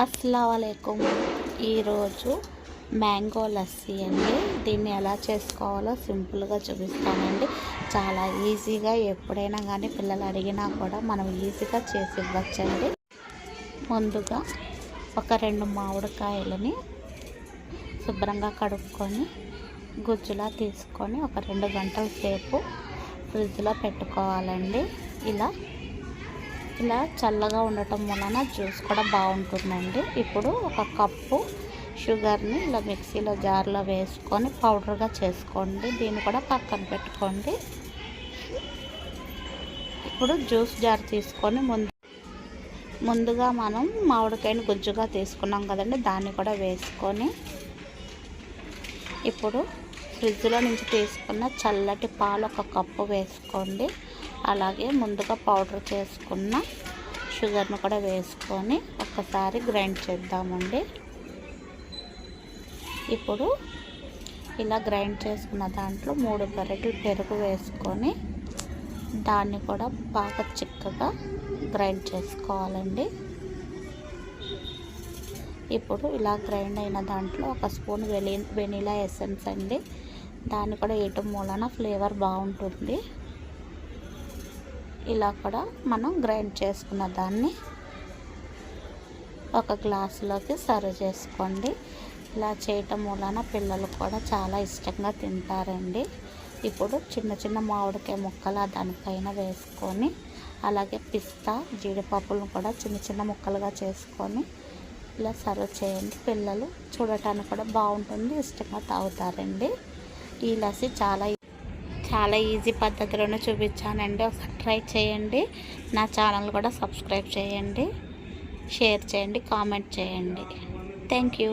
అస్సలాముఅలైకుం. ఈరోజు మ్యాంగో లస్సీ అండి. దీన్ని ఎలా చేసుకోవాలో సింపుల్గా చూపిస్తానండి. చాలా ఈజీగా, ఎప్పుడైనా కానీ పిల్లలు అడిగినా కూడా మనం ఈజీగా చేసి ఇవ్వచ్చండి. ముందుగా ఒక 2 మామిడికాయలని శుభ్రంగా కడుక్కొని గుజ్జులా తీసుకొని ఒక 2 గంటల సేపు ఫ్రిడ్జ్లో పెట్టుకోవాలండి. ఇలా చల్లగా ఉండటం వలన జ్యూస్ కూడా బాగుంటుందండి. ఇప్పుడు ఒక కప్పు షుగర్ని ఇలా మిక్సీలో జార్లో వేసుకొని పౌడర్గా చేసుకోండి. దీన్ని కూడా పక్కన పెట్టుకోండి. ఇప్పుడు జ్యూస్ జార్ తీసుకొని ముందుగా మనం మామిడికాయని గుజ్జుగా తీసుకున్నాం కదండి, దాన్ని కూడా వేసుకొని ఇప్పుడు ఫ్రిడ్జ్లో నుంచి తీసుకున్న చల్లటి పాలు ఒక కప్పు వేసుకోండి. అలాగే ముందుగా పౌడర్ చేసుకున్న షుగర్ను కూడా వేసుకొని ఒక్కసారి గ్రైండ్ చేద్దామండి. ఇప్పుడు ఇలా గ్రైండ్ చేసుకున్న దాంట్లో 3 గరిటెలు పెరుగు వేసుకొని దాన్ని కూడా బాగా చిక్కగా గ్రైండ్ చేసుకోవాలండి. ఇప్పుడు ఇలా గ్రైండ్ అయిన దాంట్లో ఒక స్పూన్ వెనీలా ఎసెన్స్ అండి. దాన్ని కూడా వేయటం మూలన ఫ్లేవర్ బాగుంటుంది. ఇలా కూడా మనం గ్రైండ్ చేసుకున్న దాన్ని ఒక గ్లాసులోకి సర్వ్ చేసుకోండి. ఇలా చేయటం మూలన పిల్లలు కూడా చాలా ఇష్టంగా తింటారండి. ఇప్పుడు చిన్న మామిడికాయ ముక్కలు దానిపైన వేసుకొని, అలాగే పిస్తా జీడిపప్పులను కూడా చిన్న ముక్కలుగా చేసుకొని ఇలా సర్వ్ చేయండి. పిల్లలు చూడటానికి కూడా బాగుంటుంది, ఇష్టంగా తాగుతారండి. ఈ లస్సీ చాలా ఈజీ పద్ధతిలోనే చూపించానండి. ఒకసారి ట్రై చేయండి. నా ఛానల్ కూడా సబ్స్క్రైబ్ చేయండి, షేర్ చేయండి, కామెంట్ చేయండి. Thank you.